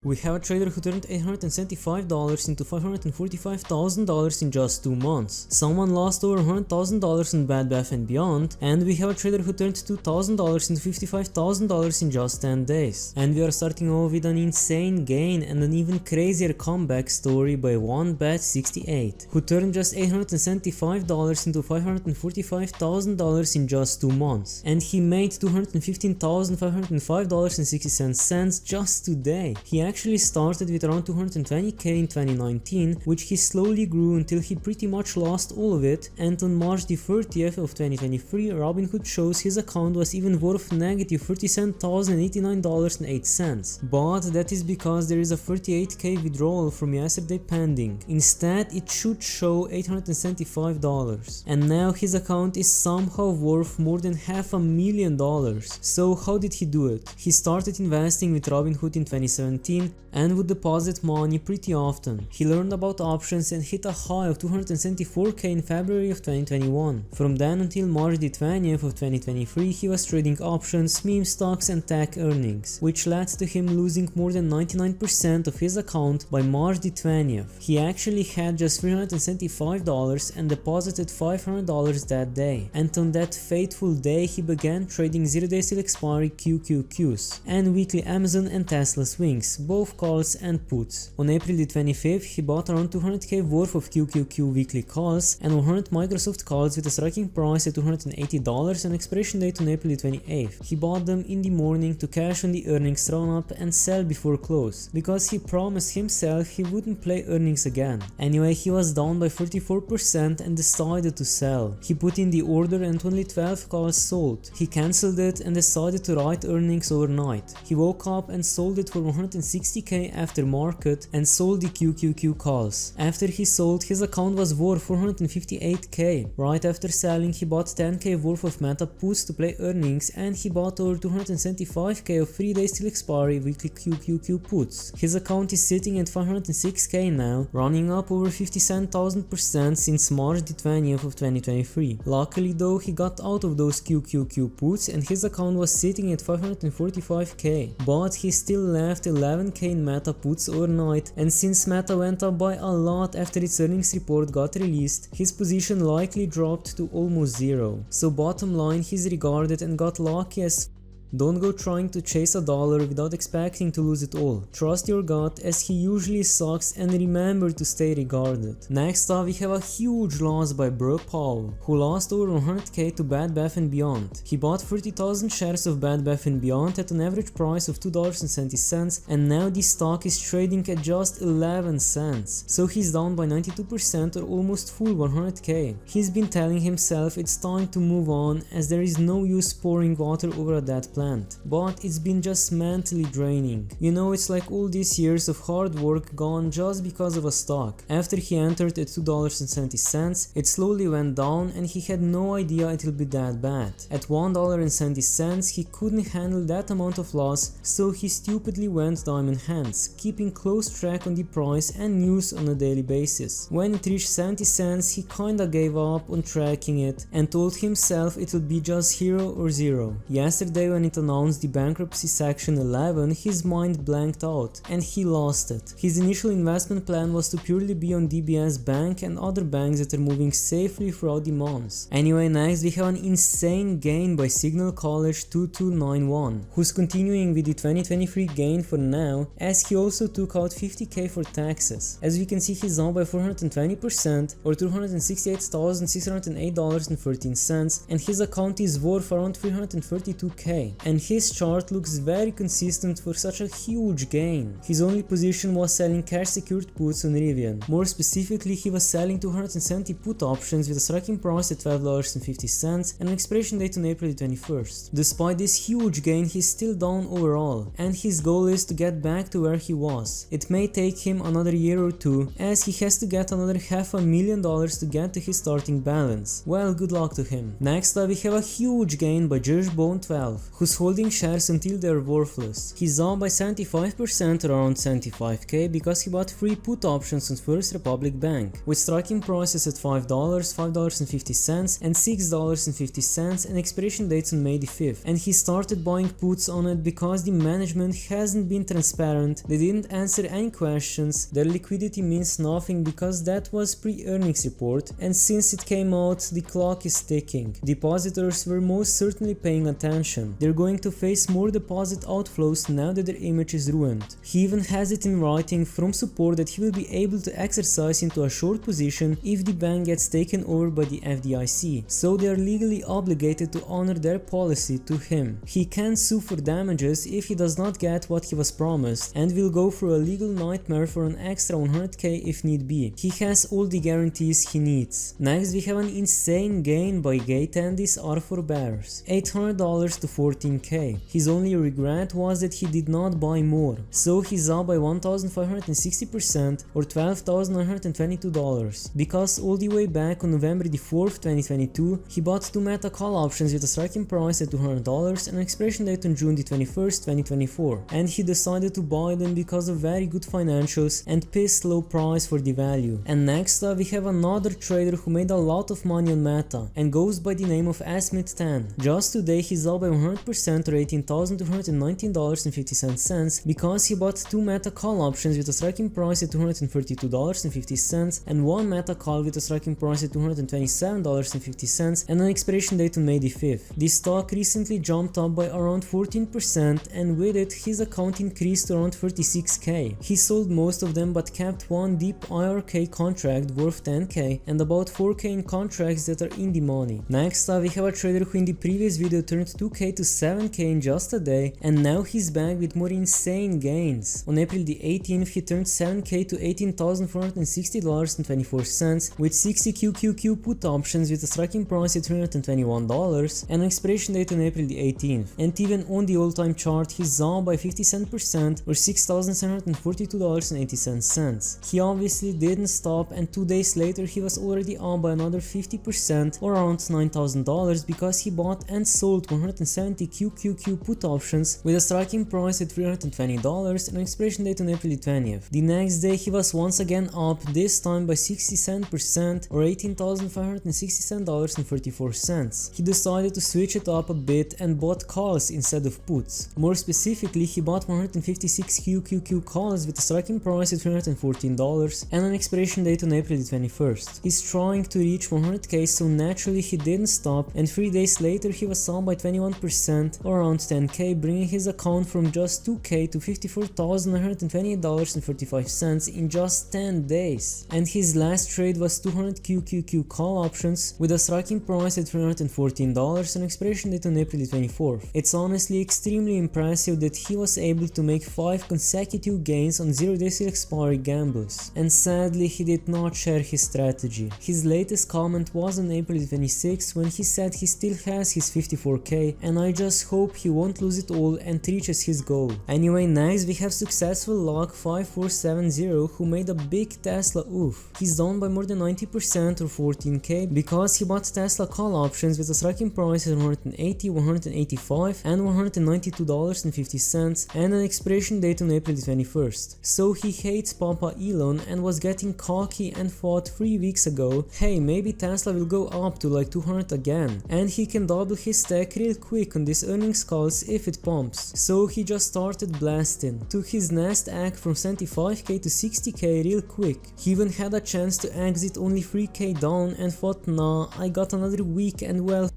We have a trader who turned $875 into $545,000 in just 2 months. Someone lost over $100,000 on Bed Bath & Beyond, and we have a trader who turned $2,000 into $55,000 in just 10 days. And we are starting off with an insane gain and an even crazier comeback story by OneBet68, who turned just $875 into $545,000 in just 2 months. And he made $215,505.67 just today. He actually started with around 220k in 2019, which he slowly grew until he pretty much lost all of it, and on March the 30th of 2023, Robinhood shows his account was even worth negative $47,089.08. But that is because there is a 38k withdrawal from yesterday pending. Instead, it should show $875. And now his account is somehow worth more than $500,000. So how did he do it? He started investing with Robinhood in 2017 and would deposit money pretty often. He learned about options and hit a high of 274k in February of 2021. From then until March the 20th of 2023, he was trading options, meme stocks and tech earnings, which led to him losing more than 99% of his account by March the 20th. He actually had just $375 and deposited $500 that day, and on that fateful day he began trading 0 days till expiry QQQs and weekly Amazon and Tesla swings, both calls and puts. On April the 25th, he bought around 200k worth of QQQ weekly calls and 100 Microsoft calls with a striking price at $280 and expiration date on April the 28th. He bought them in the morning to cash on the earnings run up and sell before close, because he promised himself he wouldn't play earnings again. Anyway, he was down by 44% and decided to sell. He put in the order and only 12 calls sold. He cancelled it and decided to write earnings overnight. He woke up and sold it for 160k after market and sold the QQQ calls. After he sold, his account was worth 458k. Right after selling, he bought 10k worth of Meta puts to play earnings, and he bought over 275k of 3 days till expiry weekly QQQ puts. His account is sitting at 506k now, running up over 57,000% since March the 20th of 2023. Luckily though, he got out of those QQQ puts and his account was sitting at 545k, but he still left 11k in Meta puts overnight, and since Meta went up by a lot after its earnings report got released, his position likely dropped to almost zero. So bottom line, he's regarded and got lucky as don't go trying to chase a dollar without expecting to lose it all. Trust your gut, as he usually sucks, and remember to stay regarded. Next up, we have a huge loss by Bro Powell, who lost over 100k to Bed Bath & Beyond. He bought 30,000 shares of Bed Bath & Beyond at an average price of $2.70, and now the stock is trading at just 11 cents. So he's down by 92% or almost full 100k. He's been telling himself it's time to move on, as there is no use pouring water over at that plant. But it's been just mentally draining. You know, it's like all these years of hard work gone just because of a stock. After he entered at $2.70, it slowly went down and he had no idea it will be that bad. At $1.70, he couldn't handle that amount of loss, so he stupidly went diamond hands, keeping close track on the price and news on a daily basis. When it reached 70 cents, he kinda gave up on tracking it and told himself it would be just hero or zero. Yesterday, when it announced the bankruptcy section 11, his mind blanked out and he lost it. His initial investment plan was to purely be on DBS Bank and other banks that are moving safely throughout the months. Anyway, next we have an insane gain by Signal College 2291, who's continuing with the 2023 gain for now, as he also took out 50k for taxes. As we can see, he's down by 420% or $268,608.13, and his account is worth around 332k. And his chart looks very consistent for such a huge gain. His only position was selling cash secured puts on Rivian. More specifically, he was selling 270 put options with a striking price at $12.50 and an expiration date on April 21st. Despite this huge gain, he's still down overall, and his goal is to get back to where he was. It may take him another year or two, as he has to get another $500,000 to get to his starting balance. Well, good luck to him. Next up, we have a huge gain by Bone12, who was holding shares until they are worthless. He's up by 75% or around 75k because he bought 3 put options on First Republic Bank, with striking prices at $5, $5.50 and $6.50 and expiration dates on May the 5th, and he started buying puts on it because the management hasn't been transparent, they didn't answer any questions, their liquidity means nothing because that was pre-earnings report, and since it came out, the clock is ticking. Depositors were most certainly paying attention. They're going to face more deposit outflows now that their image is ruined. He even has it in writing from support that he will be able to exercise into a short position if the bank gets taken over by the FDIC, so they are legally obligated to honor their policy to him. He can sue for damages if he does not get what he was promised, and will go through a legal nightmare for an extra 100k if need be. He has all the guarantees he needs. Next we have an insane gain by Gate, and these are for bears. $800 to 14k. His only regret was that he did not buy more, so he's up by 1560% or $12,922, because all the way back on November the 4th, 2022, he bought 2 meta call options with a striking price at $200 and an expiration date on June the 21st, 2024, and he decided to buy them because of very good financials and pissed low price for the value. And next up we have another trader who made a lot of money on meta and goes by the name of Asmith10. Just today he's up by 100% or $18,219.50 because he bought 2 meta call options with a striking price at $232.50 and 1 meta call with a striking price at $227.50 and an expiration date on May the 5th. The stock recently jumped up by around 14%, and with it his account increased to around 36k. He sold most of them but kept one deep IRK contract worth 10k and about 4k in contracts that are in the money. Next up we have a trader who in the previous video turned 2k to 7k in just a day, and now he's back with more insane gains. On April the 18th he turned 7k to $18,460.24 with 60 QQQ put options with a striking price at $321 and an expiration date on April the 18th, and even on the all-time chart he's up by 57% or $6,742.80. He obviously didn't stop, and 2 days later he was already up by another 50% or around $9,000 because he bought and sold 170 QQQ put options with a striking price at $320 and an expiration date on April 20th. The next day he was once again up, this time by 67% or $18,567.34. He decided to switch it up a bit and bought calls instead of puts. More specifically, he bought 156 QQQ calls with a striking price at $314 and an expiration date on April 21st. He's trying to reach 100k, so naturally he didn't stop, and 3 days later he was up by 21% or around 10k, bringing his account from just 2k to $54,928.45 in just 10 days. And his last trade was 200 QQQ call options with a striking price at $314 and expiration date on April 24th. It's honestly extremely impressive that he was able to make 5 consecutive gains on 0 days till expiry gambles, and sadly he did not share his strategy. His latest comment was on April 26th when he said he still has his 54k, and I just hope he won't lose it all and reaches his goal. Anyway, next we have successful Lock 5470 who made a big Tesla oof. He's down by more than 90% or 14k because he bought Tesla call options with a striking price at $180, $185 and $192.50 and an expiration date on April 21st. So he hates Papa Elon and was getting cocky and thought 3 weeks ago, hey, maybe Tesla will go up to like 200 again and he can double his stack real quick on these earnings calls if it pumps. So he just started blasting, took his nest egg from 75k to 60k real quick. He even had a chance to exit only 3k down and thought, nah, I got another week and well,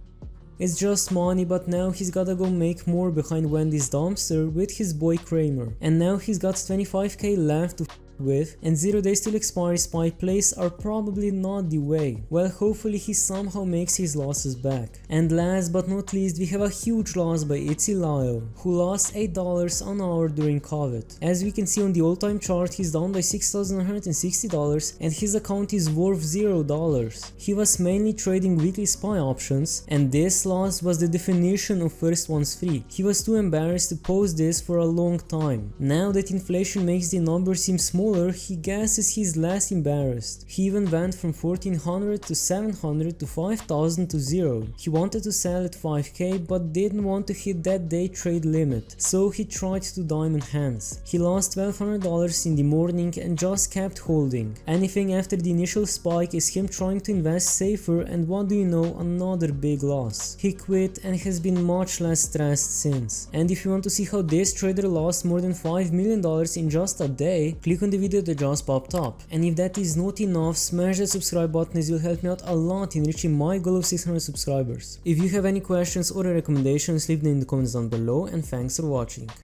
it's just money, but now he's gotta go make more behind Wendy's dumpster with his boy Kramer. And now he's got 25k left to with, and 0 days till expiry spy plays are probably not the way. Well, hopefully he somehow makes his losses back. And last but not least, we have a huge loss by Itzy Lyle, who lost $8 an hour during COVID. As we can see on the all-time chart, he's down by $6,160 and his account is worth $0. He was mainly trading weekly spy options, and this loss was the definition of first one's free. He was too embarrassed to post this for a long time. Now that inflation makes the number seem small, smaller, he guesses he's less embarrassed. He even went from 1400 to 700 to 5000 to 0. He wanted to sell at 5k but didn't want to hit that day trade limit, so he tried to diamond hands. He lost $1200 in the morning and just kept holding. Anything after the initial spike is him trying to invest safer, and what do you know, another big loss. He quit and has been much less stressed since. And if you want to see how this trader lost more than $5 million in just a day, click on the video that just popped up. And if that is not enough, smash that subscribe button as it will help me out a lot in reaching my goal of 600 subscribers. If you have any questions or recommendations, leave them in the comments down below, and thanks for watching.